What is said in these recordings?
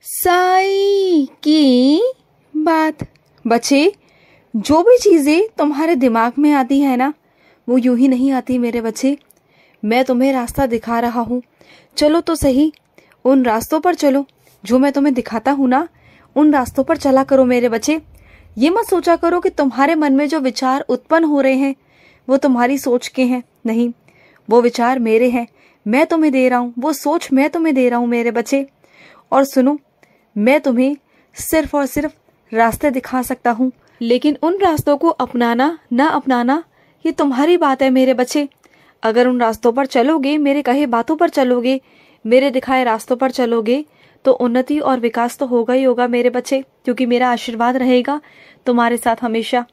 साई की बात। बच्चे, जो भी चीजें तुम्हारे दिमाग में आती है ना, वो यूं ही नहीं आती मेरे बच्चे। मैं तुम्हें रास्ता दिखा रहा हूँ, चलो तो सही, उन रास्तों पर चलो जो मैं तुम्हें दिखाता हूँ ना, उन रास्तों पर चला करो मेरे बच्चे। ये मत सोचा करो कि तुम्हारे मन में जो विचार उत्पन्न हो रहे हैं वो तुम्हारी सोच के हैं, नहीं, वो विचार मेरे हैं, मैं तुम्हें दे रहा हूँ, वो सोच मैं तुम्हें दे रहा हूँ मेरे बच्चे। और सुनो, मैं तुम्हें सिर्फ और सिर्फ रास्ते दिखा सकता हूँ, लेकिन उन रास्तों को अपनाना ना अपनाना ये तुम्हारी बात है मेरे बच्चे। अगर उन रास्तों पर चलोगे, मेरे कहे बातों पर चलोगे, मेरे दिखाए रास्तों पर चलोगे, तो उन्नति और विकास तो होगा ही होगा मेरे बच्चे, क्योंकि मेरा आशीर्वाद रहेगा तुम्हारे साथ हमेशा।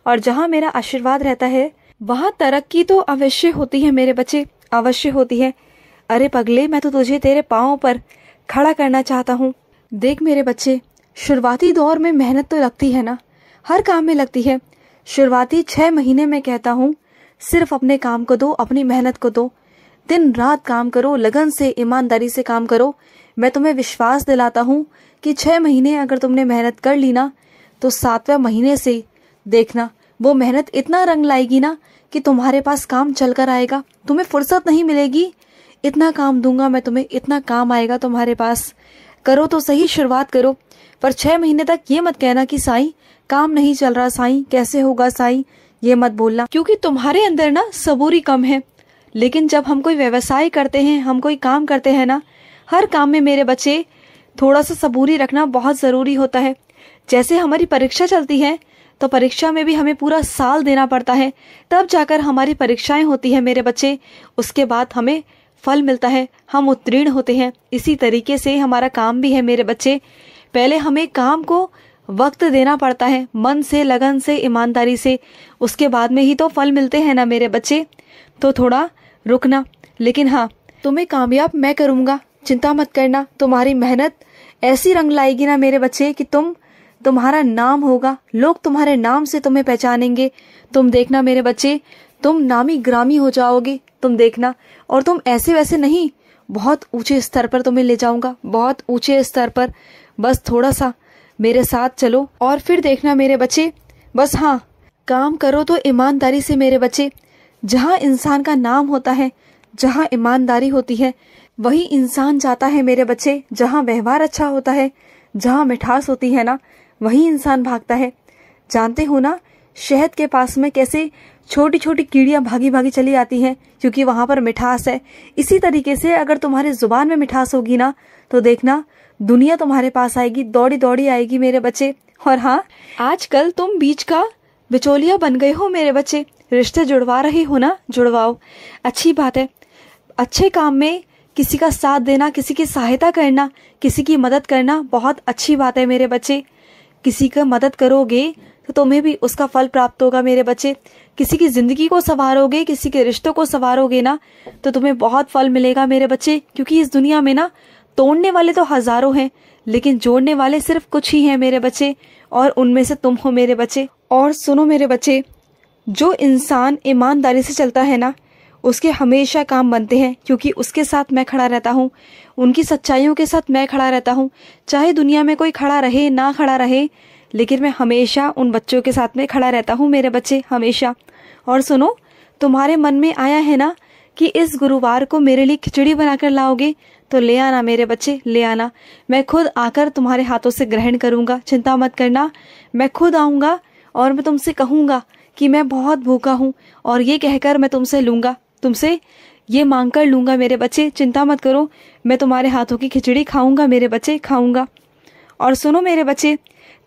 और जहाँ मेरा आशीर्वाद रहता है वहाँ तरक्की तो अवश्य होती है मेरे बच्चे, अवश्य होती है। अरे पगले, मैं तो तुझे तेरे पाँव पर खड़ा करना चाहता हूँ। देख मेरे बच्चे, शुरुआती दौर में मेहनत तो लगती है ना, हर काम में लगती है। शुरुआती 6 महीने में कहता हूँ सिर्फ अपने काम को दो, अपनी मेहनत को दो, दिन रात काम करो, लगन से ईमानदारी से काम करो। मैं तुम्हें विश्वास दिलाता हूँ कि 6 महीने अगर तुमने मेहनत कर ली ना, तो 7वें महीने से देखना वो मेहनत इतना रंग लाएगी ना कि तुम्हारे पास काम चल कर आएगा, तुम्हें फुर्सत नहीं मिलेगी। इतना काम दूंगा मैं तुम्हें, इतना काम आएगा तुम्हारे पास। करो तो सही, शुरुआत करो, पर 6 महीने तक ये मत कहना कि साईं काम नहीं चल रहा, साईं कैसे होगा, साईं ये मत बोलना, क्योंकि तुम्हारे अंदर ना सबूरी कम है। लेकिन जब हम कोई व्यवसाय करते हैं, हम कोई काम करते हैं ना, हर काम में मेरे बच्चे थोड़ा सा सबूरी रखना बहुत ज़रूरी होता है। जैसे हमारी परीक्षा चलती है, तो परीक्षा में भी हमें पूरा साल देना पड़ता है, तब जाकर हमारी परीक्षाएं होती है मेरे बच्चे, उसके बाद हमें फल मिलता है, हम उत्तीर्ण होते हैं। इसी तरीके से हमारा काम भी है मेरे बच्चे, पहले हमें काम को वक्त देना पड़ता है, मन से, लगन से, ईमानदारी से, उसके बाद में ही तो फल मिलते हैं ना मेरे बच्चे। तो थोड़ा रुकना, लेकिन हाँ, तुम्हें कामयाब मैं करूँगा, चिंता मत करना। तुम्हारी मेहनत ऐसी रंग लाएगी ना मेरे बच्चे कि तुम्हारा नाम होगा, लोग तुम्हारे नाम से तुम्हें पहचानेंगे। तुम देखना मेरे बच्चे, तुम नामी ग्रामी हो जाओगे, तुम देखना। और तुम ऐसे वैसे नहीं, बहुत ऊंचे स्तर पर तुम्हें ले जाऊंगा, बहुत ऊंचे स्तर पर। बस थोड़ा सा मेरे साथ चलो और फिर देखना मेरे बच्चे। बस हाँ, काम करो तो ईमानदारी से मेरे बच्चे। जहाँ इंसान का नाम होता है, जहाँ ईमानदारी होती है, वही इंसान जाता है मेरे बच्चे। जहाँ व्यवहार अच्छा होता है, जहाँ मिठास होती है ना, वही इंसान भागता है। जानते हो ना, शहद के पास में कैसे छोटी छोटी कीड़ियां भागी भागी चली आती हैं, क्योंकि वहां पर मिठास है। इसी तरीके से अगर तुम्हारे जुबान में मिठास होगी ना, तो देखना दुनिया तुम्हारे पास आएगी, दौड़ी दौड़ी आएगी मेरे बच्चे। और हाँ, आजकल तुम बीच का बिचौलिया बन गए हो मेरे बच्चे, रिश्ते जुड़वा रहे हो ना, जुड़वाओ, अच्छी बात है। अच्छे काम में किसी का साथ देना, किसी की सहायता करना, किसी की मदद करना बहुत अच्छी बात है मेरे बच्चे। किसी का मदद करोगे तो तुम्हें भी उसका फल प्राप्त होगा मेरे बच्चे। किसी की जिंदगी को संवारोगे, किसी के रिश्तों को संवारोगे ना, तो तुम्हें बहुत फल मिलेगा मेरे बच्चे। क्योंकि इस दुनिया में ना तोड़ने वाले तो हजारों हैं, लेकिन जोड़ने वाले सिर्फ कुछ ही हैं मेरे बच्चे, और उनमें से तुम हो मेरे बच्चे। और सुनो मेरे बच्चे, जो इंसान ईमानदारी से चलता है ना, उसके हमेशा काम बनते हैं, क्योंकि उसके साथ मैं खड़ा रहता हूँ, उनकी सच्चाइयों के साथ मैं खड़ा रहता हूँ। चाहे दुनिया में कोई खड़ा रहे ना खड़ा रहे, लेकिन मैं हमेशा उन बच्चों के साथ में खड़ा रहता हूँ मेरे बच्चे, हमेशा। और सुनो, तुम्हारे मन में आया है ना कि इस गुरुवार को मेरे लिए खिचड़ी बनाकर लाओगे, तो ले आना मेरे बच्चे, ले आना। मैं खुद आकर तुम्हारे हाथों से ग्रहण करूंगा, चिंता मत करना। मैं खुद आऊंगा और मैं तुमसे कहूंगा कि मैं बहुत भूखा हूँ, और ये कहकर मैं तुमसे लूंगा, तुमसे ये मांग कर लूंगा मेरे बच्चे, चिंता मत करो। मैं तुम्हारे हाथों की खिचड़ी खाऊंगा मेरे बच्चे, खाऊंगा। और सुनो मेरे बच्चे,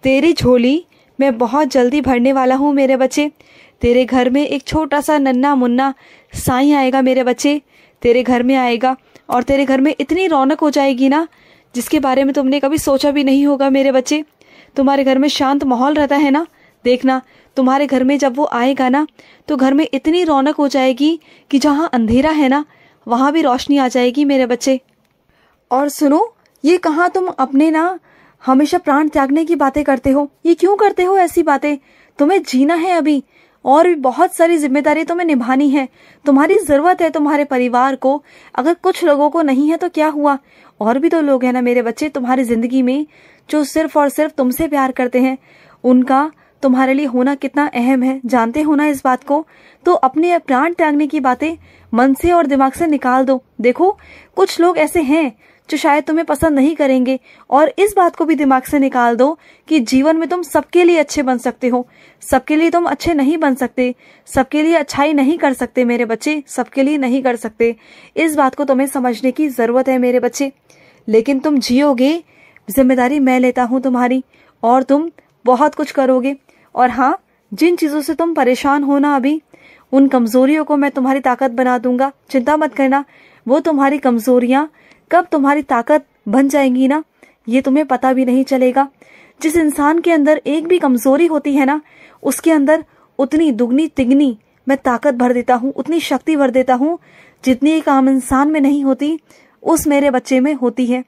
तेरी झोली मैं बहुत जल्दी भरने वाला हूँ मेरे बच्चे। तेरे घर में एक छोटा सा नन्हा मुन्ना साईं आएगा मेरे बच्चे, तेरे घर में आएगा, और तेरे घर में इतनी रौनक हो जाएगी ना, जिसके बारे में तुमने कभी सोचा भी नहीं होगा मेरे बच्चे। तुम्हारे घर में शांत माहौल रहता है ना, देखना तुम्हारे घर में जब वो आएगा ना, तो घर में इतनी रौनक हो जाएगी कि जहाँ अंधेरा है ना, वहाँ भी रोशनी आ जाएगी मेरे बच्चे। और सुनो, ये कहाँ तुम अपने ना हमेशा प्राण त्यागने की बातें करते हो, ये क्यों करते हो ऐसी बातें? तुम्हें जीना है अभी, और भी बहुत सारी जिम्मेदारी तुम्हें निभानी है। तुम्हारी जरूरत है तुम्हारे परिवार को। अगर कुछ लोगों को नहीं है तो क्या हुआ, और भी तो लोग हैं ना मेरे बच्चे तुम्हारी जिंदगी में, जो सिर्फ और सिर्फ तुमसे प्यार करते हैं। उनका तुम्हारे लिए होना कितना अहम है, जानते हो ना इस बात को। तो अपने प्राण त्यागने की बातें मन से और दिमाग से निकाल दो। देखो, कुछ लोग ऐसे हैं जो शायद तुम्हें पसंद नहीं करेंगे, और इस बात को भी दिमाग से निकाल दो कि जीवन में तुम सबके लिए अच्छे बन सकते हो। सबके लिए तुम अच्छे नहीं बन सकते, सबके लिए अच्छाई नहीं कर सकते मेरे बच्चे, सबके लिए नहीं कर सकते। इस बात को तुम्हें समझने की जरूरत है मेरे बच्चे। लेकिन तुम जियोगे, जिम्मेदारी मैं लेता हूँ तुम्हारी, और तुम बहुत कुछ करोगे। और हाँ, जिन चीजों से तुम परेशान हो ना अभी, उन कमजोरियों को मैं तुम्हारी ताकत बना दूंगा। चिंता मत करना। वो तुम्हारी कमजोरियां कब तुम्हारी ताकत बन जाएंगी ना, ये तुम्हें पता भी नहीं चलेगा। जिस इंसान के अंदर एक भी कमजोरी होती है ना, उसके अंदर उतनी दुगनी तिगनी मैं ताकत भर देता हूँ, उतनी शक्ति भर देता हूँ, जितनी एक आम इंसान में नहीं होती, उस मेरे बच्चे में होती है।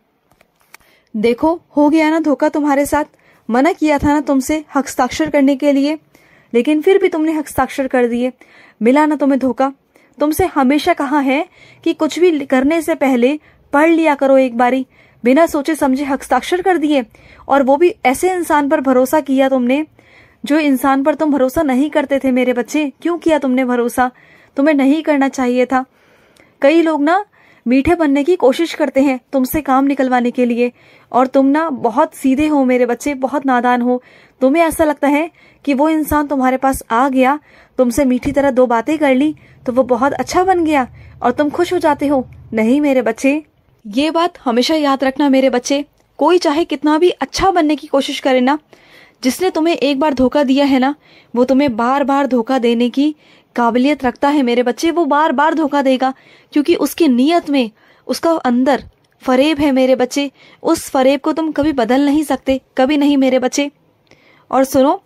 देखो, हो गया ना धोखा तुम्हारे साथ। मना किया था ना तुमसे हस्ताक्षर करने के लिए, लेकिन फिर भी तुमने हस्ताक्षर कर दिए। मिला ना तुम्हें धोखा। तुमसे हमेशा कहा है कि कुछ भी करने से पहले पढ़ लिया करो एक बारी। बिना सोचे समझे हस्ताक्षर कर दिए, और वो भी ऐसे इंसान पर भरोसा किया तुमने, जो इंसान पर तुम भरोसा नहीं करते थे मेरे बच्चे। क्यों किया तुमने भरोसा? तुम्हें नहीं करना चाहिए था। कई लोग ना मीठे बनने की कोशिश करते हैं तुमसे काम निकलवाने के लिए, और तुम ना बहुत सीधे हो मेरे बच्चे, बहुत नादान हो। तुम्हें ऐसा लगता है कि वो इंसान तुम्हारे पास आ गया, तुमसे मीठी तरह दो बातें कर ली तो वो बहुत अच्छा बन गया और तुम खुश हो जाते हो। नहीं मेरे बच्चे, ये बात हमेशा याद रखना मेरे बच्चे। कोई चाहे कितना भी अच्छा बनने की कोशिश करे ना, जिसने तुम्हें एक बार धोखा दिया है ना, वो तुम्हें बार बार धोखा देने की काबिलियत रखता है मेरे बच्चे। वो बार बार धोखा देगा, क्योंकि उसकी नीयत में, उसका अंदर फरेब है मेरे बच्चे। उस फरेब को तुम कभी बदल नहीं सकते, कभी नहीं मेरे बच्चे। और सुनो,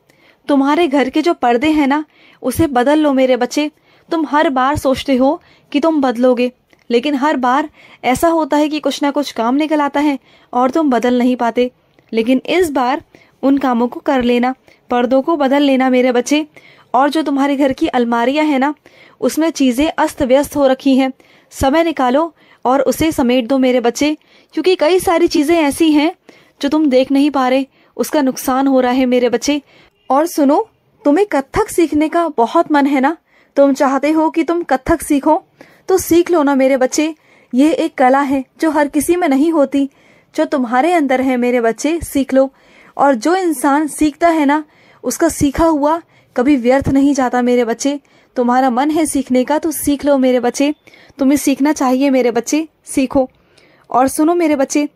तुम्हारे घर के जो पर्दे हैं ना, उसे बदल लो मेरे बच्चे। तुम हर बार सोचते हो कि तुम बदलोगे, लेकिन हर बार ऐसा होता है कि कुछ ना कुछ काम निकल आता है और तुम बदल नहीं पाते। लेकिन इस बार उन कामों को कर लेना, पर्दों को बदल लेना मेरे बच्चे। और जो तुम्हारे घर की अलमारियां हैं ना, उसमें चीजें अस्त व्यस्त हो रखी हैं, समय निकालो और उसे समेट दो मेरे बच्चे। क्योंकि कई सारी चीजें ऐसी हैं जो तुम देख नहीं पा रहे, उसका नुकसान हो रहा है मेरे बच्चे। और सुनो, तुम्हें कथक सीखने का बहुत मन है ना, तुम चाहते हो कि तुम कथक सीखो, तो सीख लो ना मेरे बच्चे। ये एक कला है जो हर किसी में नहीं होती, जो तुम्हारे अंदर है मेरे बच्चे, सीख लो। और जो इंसान सीखता है ना, उसका सीखा हुआ कभी व्यर्थ नहीं जाता मेरे बच्चे। तुम्हारा मन है सीखने का तो सीख लो मेरे बच्चे। तुम्हें सीखना चाहिए मेरे बच्चे, सीखो। और सुनो मेरे बच्चे,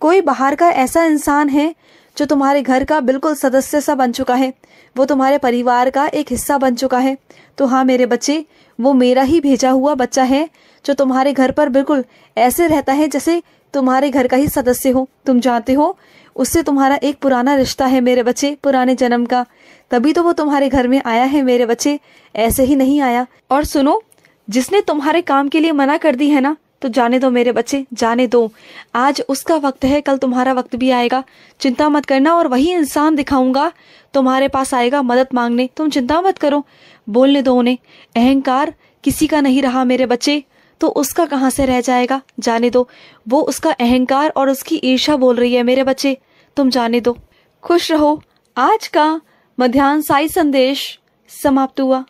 कोई बाहर का ऐसा इंसान है जो तुम्हारे घर का बिल्कुल सदस्य सा बन चुका है, वो तुम्हारे परिवार का एक हिस्सा बन चुका है। तो हाँ मेरे बच्चे, वो मेरा ही भेजा हुआ बच्चा है, जो तुम्हारे घर पर बिल्कुल ऐसे रहता है जैसे तुम्हारे घर का ही सदस्य हो। तुम जानते हो, उससे तुम्हारा एक पुराना रिश्ता है मेरे बच्चे, पुराने जन्म का। तभी तो वो तुम्हारे घर में आया है मेरे बच्चे, ऐसे ही नहीं आया। और सुनो, जिसने तुम्हारे काम के लिए मना कर दी है ना, तो जाने दो मेरे बच्चे, जाने दो। आज उसका वक्त है, कल तुम्हारा वक्त भी आएगा। चिंता मत करना, और वही इंसान दिखाऊंगा तुम्हारे पास आएगा मदद मांगने। तुम चिंता मत करो, बोलने दो उन्हें। अहंकार किसी का नहीं रहा मेरे बच्चे, तो उसका कहाँ से रह जाएगा, जाने दो। वो उसका अहंकार और उसकी ईर्ष्या बोल रही है मेरे बच्चे, तुम जाने दो। खुश रहो। आज का मध्याह्न साई संदेश समाप्त हुआ।